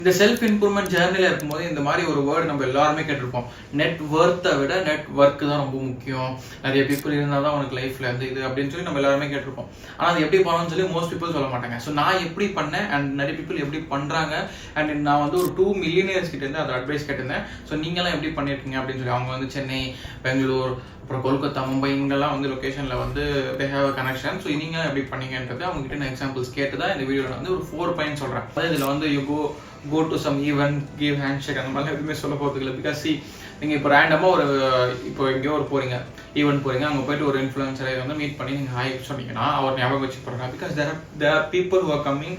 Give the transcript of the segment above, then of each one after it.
இந்த self improvement ஜேர்னில இருக்கும்போது இந்த மாதிரி ஒரு வேர்டு நம்ம எல்லாருமே கேட்டிருப்போம். நெட் வொர்த்தை விட நெட் ஒர்க் தான் ரொம்ப முக்கியம். நிறைய பீப்புள் இருந்தால் தான் உனக்கு லைஃப்ல இருந்து இது அப்படின்னு சொல்லி நம்ம எல்லாருமே கேட்டிருப்போம். ஆனால் அது எப்படி பண்ணணும்னு சொல்லி மோஸ்ட் பீப்புள் சொல்ல மாட்டாங்க. ஸோ நான் எப்படி பண்ணேன் அண்ட் நிறைய பீப்புள் எப்படி பண்றாங்க அண்ட் நான் வந்து ஒரு 2 மில்லியனர்ஸ் கிட்ட இருந்து அதை அட்வைஸ் கேட்டிருந்தேன். ஸோ நீங்களாம் எப்படி பண்ணியிருக்கீங்க அப்படின்னு சொல்லி அவங்க வந்து சென்னை, பெங்களூர், அப்புறம் கொல்கத்தா, மும்பை இங்கெல்லாம் வந்து லொக்கேஷன்ல வந்து they have a connection. So நீங்க எப்படி பண்ணீங்கன்றது அவங்க கிட்ட நான் எக்ஸாம்பிள்ஸ் கேட்டு தான் இந்த வீடியோவில் வந்து ஒரு 4 பாயிண்ட் சொல்றேன். அதாவது இதில் வந்து you go to some event, give handshake அந்த மாதிரி எதுவுமே சொல்ல போகிறது இல்லை. பிகாஸ் நீங்கள் இப்போ ரேண்டமாக ஒரு இப்போ எங்கேயோ ஒரு போறீங்க, ஈவெண்ட் போறீங்க, அங்கே போயிட்டு ஒரு இன்ஃப்ளூயன்சரை வந்து மீட் பண்ணி நீங்கள் ஹாய் சொன்னீங்கன்னா அவர் ஞாபகம் வச்சு போகிறாங்க. Because there are people who are coming,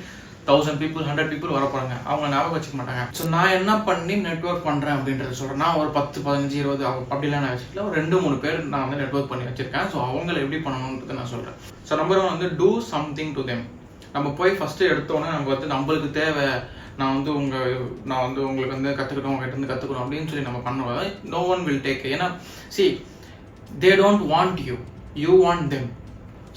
1000 people, 100 people வர போறாங்க, அவங்க ஞாபகம் வச்சுக்க மாட்டாங்க. ஸோ நான் என்ன பண்ணி நெட்வொர்க் பண்றேன் அப்படின்றத சொல்றேன். நான் ஒரு 10, 15, 20 அப்படிலாம் நான் வச்சுக்கல, ஒரு 2-3 பேர் நான் வந்து நெட்வொர்க் பண்ணி வச்சிருக்கேன். ஸோ அவங்களை எப்படி பண்ணணும்ன்றது நான் சொல்றேன். ஸோ நம்பர் 1 வந்து டூ சம்திங் டு தெம். நம்ம போய் ஃபர்ஸ்ட் எடுத்தோன்னே நமக்கு வந்து நம்மளுக்கு தேவை, நான் வந்து உங்களுக்கு வந்து கற்றுக்கணும், உங்ககிட்ட இருந்து கற்றுக்கணும் அப்படின்னு சொல்லி நம்ம பண்ணுவோம். No one will take. ஏன்னா see they don't want you, you want them.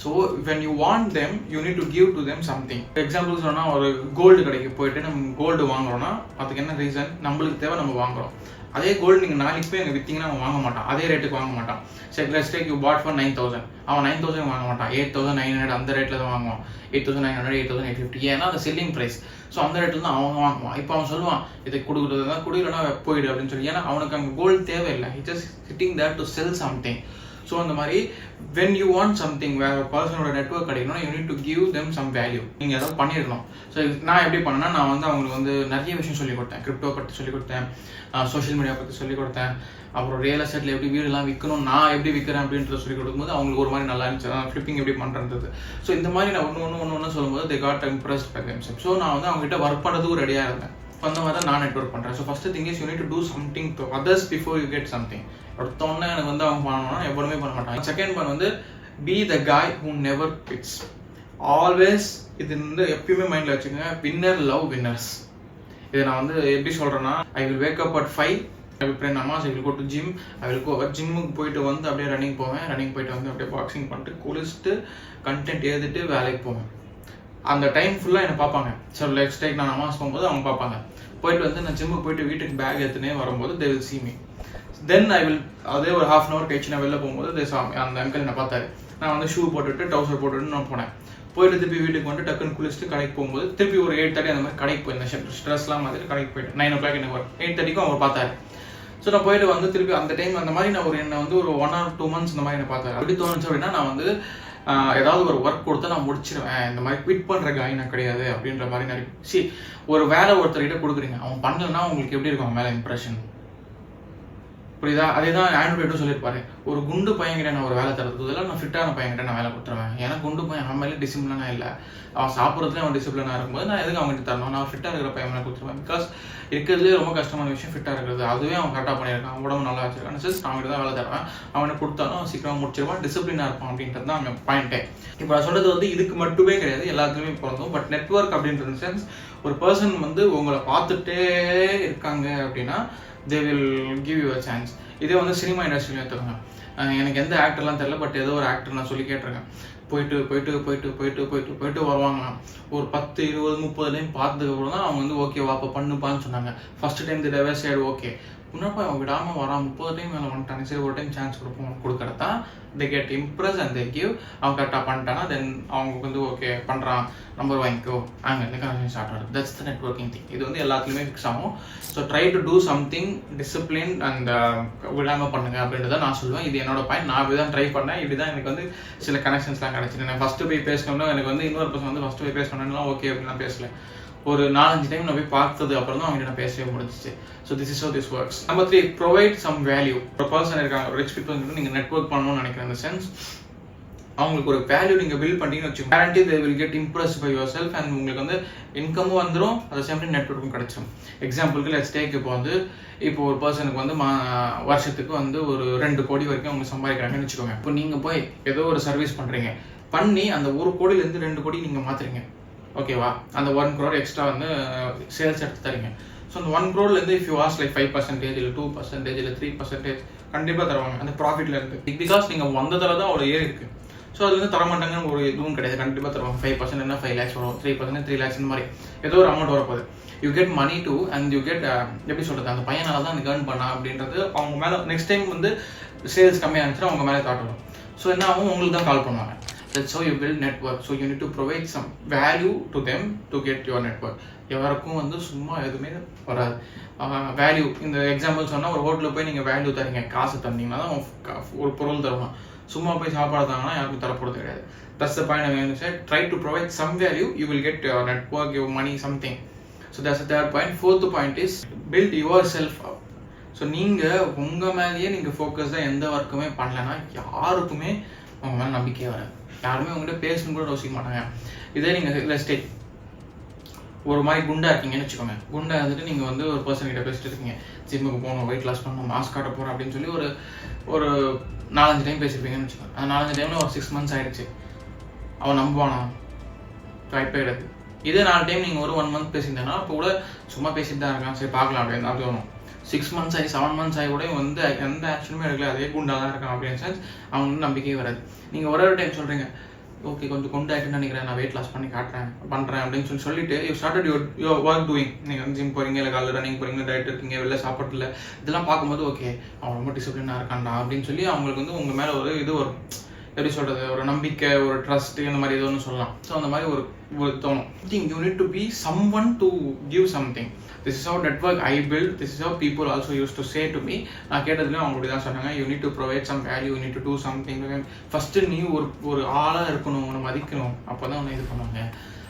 So when you want them you need to give to them something. Example சொன்னால் ஒரு கோல்டு கடைக்கு போயிட்டு நம்ம கோல்டு வாங்குறோம்னா அதுக்கு என்ன ரீசன்? நம்மளுக்கு தேவை, நம்ம வாங்குறோம். அதே கோல்டு நீங்கள் நாளைக்கு போய் எங்கள் விற்றீங்கன்னா அவன் வாங்க மாட்டான், அதே ரேட்டுக்கு வாங்க மாட்டான். சரி, let's take you pot for 9,000, அவன் 9,000 வாங்க மாட்டான், 8,900 அந்த ரேட்டில் தான் வாங்குவான். 8,900, 8,850, ஏன்னா அந்த செல்லிங் ப்ரைஸ். ஸோ அந்த ரேட்டில் தான் அவன் வாங்குவான். இப்போ அவன் சொல்லுவான் இதை கொடுக்குறது தான் குடிக்கலன்னா போயிடு அப்படின்னு சொல்லி. ஏன்னா அவனுக்கு அங்கே கோல்டு தேவையில்லை, he just sitting there to sell something. So அந்த மாதிரி when you want something, வேற ஒரு பர்சனோட நெட்வொர்க் கிடைக்கணும்னா you need to give them some value. நீங்கள் ஏதாவது பண்ணியிருக்கணும். ஸோ நான் எப்படி பண்ணேன்னா, நான் வந்து அவங்களுக்கு வந்து நிறைய விஷயம் சொல்லிக் கொடுத்தேன். கிரிப்டோ பற்றி சொல்லிக் கொடுத்தேன், சோஷியல் மீடியா பற்றி சொல்லிக் கொடுத்தேன், அப்புறம் ரியல் எஸ்டேட்டில் எப்படி வீடுலாம் விற்கணும், நான் எப்படி விற்கிறேன் அப்படின்றத சொல்லிக் கொடுக்கும்போது அவங்களுக்கு ஒரு மாதிரி நல்லா இருந்துச்சு. ஃப்ளிப்பிங் எப்படி பண்ணுறது. ஸோ இந்த மாதிரி நான் ஒன்று சொல்லும்போது they got impressed by themselves. So நான் வந்து அவங்ககிட்ட ஒர்க் பண்ணுறதுக்கும் ரெடியாக இருந்தேன். அந்த மாதிரி தான் நான் நெட்வொர்க் பண்ணுறேன். So first thing is you need to do something to others before you get something. ஒருத்தவொன்னே எனக்கு வந்து அவங்க பண்ணணும்னா எப்பவுமே பண்ண மாட்டாங்க. செகண்ட் ஒன் வந்து be the guy who never குவிட்ஸ். Always இது வந்து எப்பயுமே மைண்டில் வச்சுக்கோங்க, வின்னர் லவ் வின்னர்ஸ். இதை நான் வந்து எப்படி சொல்கிறேன்னா, I will wake up at 5, I will pray நமாஸ், I will go to gym, I will go ஜிம்முக்கு போயிட்டு வந்து அப்படியே ரன்னிங் போவேன், ரன்னிங் போயிட்டு வந்து அப்படியே பாக்ஸிங் பண்ணிட்டு குளிச்சுட்டு கண்டென்ட் எழுதிட்டு வேலைக்கு போவேன். அந்த டைம் ஃபுல்லாக என்னை பார்ப்பாங்க. ஸோ லெட்ஸ் டேக் நான் நமாஸ் போகும்போது அவங்க பார்ப்பாங்க. போயிட்டு வந்து நான் ஜிம்முக்கு போயிட்டு வீட்டுக்கு பேக் எடுத்துனே வரும்போது they will see me. Then I will அதே ஒரு ½ hour கழிச்சு நான் வெளில போகும்போது அந்த அங்கிள் என்னை பார்த்தாரு. நான் வந்து ஷூ போட்டுட்டு டவுசர் போட்டுட்டு நான் போனேன். போயிட்டு திருப்பி வீட்டுக்கு வந்து டக்குன்னு குளிச்சுட்டு கடைக்கு போகும்போது திருப்பி ஒரு 8:30 அந்த மாதிரி கடைக்கு போயிருந்தேன். ஸ்ட்ரெஸ்லாம் மாதிரி கடைக்கு போயிட்டேன். 9 o'clock எனக்கு வரும். 8:30க்கும் அவர் பார்த்தாரு. ஸோ நான் போயிட்டு வந்து திருப்பி அந்த டைம் அந்த மாதிரி நான் என்னை வந்து ஒரு 1 or 2 months இந்த மாதிரி என்னை பார்த்தாரு. அப்படி தோணுச்சு அப்படின்னா நான் வந்து ஏதாவது ஒரு ஒர்க் கொடுத்தா நான் முடிச்சிருவேன், இந்த மாதிரி குவிட் பண்ணுற காய் நான் கிடையாது அப்படின்ற மாதிரி நிறைய ஒரு வேலை ஒருத்தர்கிட்ட கொடுக்குறீங்க, அவன் பண்ணலன்னா உங்களுக்கு எப்படி இருக்கும் மேலே இம்ப்ரெஷன்? புரியுதா? அதே தான் ஆண்ட்ராய்டும் சொல்லியிருப்பாரு, ஒரு குண்டு பையன்கிட்ட நான் ஒரு வேலை தரது இதெல்லாம் நான் ஃபிட்டான பையன்கிட்ட நான் வேலை கொடுத்துருவேன். ஏன்னா குண்டு பையன் அவன் மேலே டிசிப்ளினாக இல்லை, அவன் சாப்பிட்றதுலேயே அவன் டிசிப்ளினாக இருக்கும்போது நான் எதுக்கு அவங்ககிட்ட தரணும்? நான் ஃபிட்டாக இருக்கிற பையன் மேலே கொடுத்துருவேன். பிகாஸ் இருக்கிறதுலேயே ரொம்ப கஷ்டமான விஷயம் ஃபிட்டாக இருக்கிறது. அதுவே அவன் கரெக்டாக பண்ணியிருக்கான், உடம்பு நல்லா வச்சிருக்கான், ஜஸ்ட் அவங்ககிட்ட தான் வேலை தருவேன், அவனை கொடுத்தாலும் அவன் சீக்கிரமாக முடிச்சிருவான், டிசிப்ளினாக இருப்பான் அப்படின்றது தான் அவன் பாயிண்ட்டே. இப்போ நான் சொல்கிறது வந்து இதுக்கு மட்டுமே கிடையாது, எல்லாத்துக்குமே பிறந்தோம். பட் நெட்வொர்க் அப்படின்ற சென்ஸ் ஒரு பர்சன் வந்து உங்களை பார்த்துட்டே இருக்காங்க அப்படின்னா they will give you a chance. இதே வந்து சினிமா இண்டஸ்ட்ரியில் எடுத்துக்கோங்க. எனக்கு எந்த ஆக்டர்லாம் தெரியல, பட் ஏதோ ஒரு ஆக்டர் நான் சொல்லி கேட்டிருக்கேன். போயிட்டு வருவாங்க. ஒரு 10, 20, 30 டைம் பார்த்ததுக்கு அப்புறம் தான் அவங்க வந்து ஓகே வாப்பா பண்ணுப்பான்னு சொன்னாங்க. First time the side okay, முன்னப்பா அவங்க விடாமல் வரான், 30 டைம் மேலே வந்துட்டாங்க, சரி ஒரு டைம் சான்ஸ் கொடுக்குறது தான் they get impressed and they give. அவன் கரெக்டாக பண்ணிட்டானா தென் அவங்க வந்து ஓகே பண்ணுறான், நம்பர் வாங்கிக்கோ, அங்கே இருந்து கனெக்ஷன் ஸ்டார்ட் ஆகுது. That's the networking thing. இது வந்து எல்லாத்துலேயுமே ஃபிக்ஸ் ஆகும். So try to do something discipline and விடாமல் பண்ணுங்க அப்படின்றத நான் சொல்லுவேன். இது என்னோட பாயிண்ட். நான் இப்படி தான் ட்ரை பண்ணேன், இப்படி தான் எனக்கு வந்து சில கனெக்ஷன்ஸ்லாம் கிடச்சிது. நான் ஃபஸ்ட்டு போய் பேசணும்னா எனக்கு வந்து இன்னொரு பர்சன் வந்து ஃபஸ்ட்டு போய் பேசணும்னா ஓகே அப்படின்லாம் பேசல. ஒரு 4-5 டைம் நான் போய் பார்த்தது அப்புறம் தான் அவங்க நான் பேசவே முடிஞ்சிச்சு. So this is how this works. Number 3, provide some value. ஒரு பர்சன் இருக்காங்க, ஒரு ரிச் பீப்புள் கிட்ட நீங்கள் நெட்வொர்க் பண்ணணும்னு நினைக்கிறேன். இந்த சென்ஸ் அவங்களுக்கு ஒரு வேல்யூ நீங்கள் பில்ட் பண்ணிட்டீங்கன்னு வச்சுக்கோங்க, guarantee they will get impressed by yourself and உங்களுக்கு வந்து இன்கமும் வந்துடும், அதை சேம் டைம் நெட்வொர்க்கும் கிடைச்சிடும். எக்ஸாம்பிளுக்கு லெட்ஸ் டேக் இப்போ ஒரு பர்சனுக்கு வந்து வருஷத்துக்கு வந்து ஒரு 2 கோடி வரைக்கும் அவங்க சம்பாதிக்கிறாங்கன்னு வச்சுக்கோங்க. இப்போ நீங்கள் போய் ஏதோ ஒரு சர்வீஸ் பண்ணுறீங்க, பண்ணி அந்த 1 கோடியிலேருந்து 2 கோடி நீங்கள் மாற்றுறீங்க, ஓகேவா? அந்த 1 crore எக்ஸ்ட்ரா வந்து சேல்ஸ் எடுத்து தரீங்க. ஸோ அந்த 1 crore if you ask like 5% இல்லை 2% இல்லை 3% கண்டிப்பாக தருவாங்க அந்த ப்ராஃபிட்ல இருந்து. பிகாஸ் நீங்கள் வந்ததில் தான் ஒரு ஏறி இருக்கு. ஸோ அது வந்து தரமாட்டாங்கன்னு ஒரு இதுவும் கிடையாது, கண்டிப்பாக தருவாங்க. 5% என்ன 5 lakhs வரும், 3% 3 lakhs இந்த மாதிரி ஏதோ ஒரு அமௌண்ட் வரப்போகுது. You get money to and you get எப்படி சொல்கிறது, அந்த பையனால தான் எனக்கு ஏர்ன் பண்ணா அப்படின்றது அவங்க மேலே நெக்ஸ்ட் டைம் வந்து சேல்ஸ் கம்மியாக இருந்துச்சுன்னா அவங்க மேலே காட்டணும். ஸோ என்ன ஆகும், உங்களுக்கு தான் கால் பண்ணுவாங்க. That's how you build network. So you need to provide some value to them to get your network. யாருக்கும் வந்து சும்மா எதுவுமே வராது. வேல்யூ, இந்த எக்ஸாம்பிள் சொன்னால் ஒரு ஹோட்டலில் போய் நீங்கள் வேல்யூ தரீங்க, காசு தந்தீங்கன்னா தான் ஒரு பொருள் தருவாங்க. சும்மா போய் சாப்பாடு தாங்கன்னா யாருக்கும் தரப்போகிறது கிடையாது. That's the point I'm going to say. Try to provide some value, you will get your network, your money, something. So that's the third point. Fourth point is build yourself up. So நீங்கள் உங்கள் மேலேயே நீங்கள் ஃபோக்கஸ்டாக எந்த ஒர்க்குமே பண்ணலைன்னா யாருக்குமே உங்கள் மேலே நம்பிக்கையே வராது. யாருமே உங்கள்கிட்ட பேசணும் கூட யோசிக்க மாட்டாங்க. இதே நீங்கள் லெஸ்டே ஒரு மாதிரி குண்டா இருக்கீங்கன்னு வச்சுக்கோங்க. குண்டா இருந்துட்டு நீங்கள் வந்து ஒரு பர்சன் கிட்ட பேசிட்டு இருக்கீங்க, ஜிம்முக்கு போகணும், வெயிட் லாஸ் பண்ணணும், மாஸ்க் காட்ட போகிறோம் அப்படின்னு சொல்லி ஒரு 4-5 டைம் பேசியிருப்பீங்கன்னு வச்சுக்கோங்க. அந்த 4-5 டைமில் ஒரு 6 months ஆகிடுச்சு. அவன் நம்புவானா? வாய்ப்பே கிடையாது. இதே 4 டைம் நீங்கள் ஒரு 1 month பேசியிருந்தேன்னா அப்போ கூட சும்மா பேசிட்டு தான் இருக்கான், சரி பார்க்கலாம் அப்படின்னு அப்படி வரும். 6 months ஆகி 7 months ஆகி கூட வந்து எந்த ஆக்ஷனுமே எடுக்கல, அதே குண்டாக தான் இருக்கான் அப்படின்னு சென்ஸ் அவங்களுக்கு நம்பிக்கையே வராது. நீங்கள் ஒரு டைம் சொல்கிறீங்க, ஓகே கொஞ்சம் குண்டாகிட்டுன்னு நினைக்கிறேன், நான் வெயிட் லாஸ் பண்ணி பண்ணுறேன் அப்படின்னு சொல்லிட்டு you started your work doing. நீங்கள் வந்து ஜிம் போகிறீங்க, இல்லை காலையில் ரன்னிங் போகிறீங்க, டயட் இருக்கீங்க, வெளில சாப்பிடல, இதெல்லாம் பார்க்கும்போது ஓகே அவன் ரொம்ப டிசிப்ளினாக இருக்கான்டா அப்படின்னு சொல்லி அவங்களுக்கு வந்து உங்கள் மேலே ஒரு இது வரும், எப்படி சொல்கிறது, ஒரு நம்பிக்கை, ஒரு ட்ரஸ்ட், இந்த மாதிரி இது ஒன்று சொல்லலாம். ஸோ அந்த மாதிரி ஒரு தோணும். Think you need to be someone to give something. This is how network I built. This is how people also used to say to me. நான் கேட்டதுலேயும் அவங்க அப்படி தான் சொன்னாங்க, you need to provide some value, you need to do something. First நீ ஒரு ஆளாக இருக்கணும், உன்னை மதிக்கணும், அப்போ தான் உன்னை இது பண்ணுவாங்க.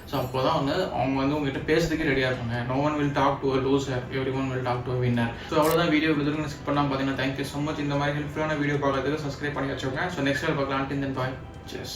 ஸோ அப்போ தான் வந்து அவங்க வந்து உங்ககிட்ட பேசுறதுக்கே ரெடியாக இருப்பாங்க. No one will talk to a loser, everyone will talk to a winner. So அவ்வளோதான் வீடியோ விடுறதுக்கு ஸ்கிப் பண்ணாமல் பார்த்தீங்கன்னா தேங்க்யூ ஸோ மச். இந்த மாதிரி ஹெல்ப்ஃபுல்லான வீடியோ பார்க்கறதுக்கு சப்ஸ்கிரைப் பண்ணி வச்சுக்கோங்க. ஸோ நெக்ஸ்ட் வீடியோ பார்க்கலாம். Until then, bye. Cheers.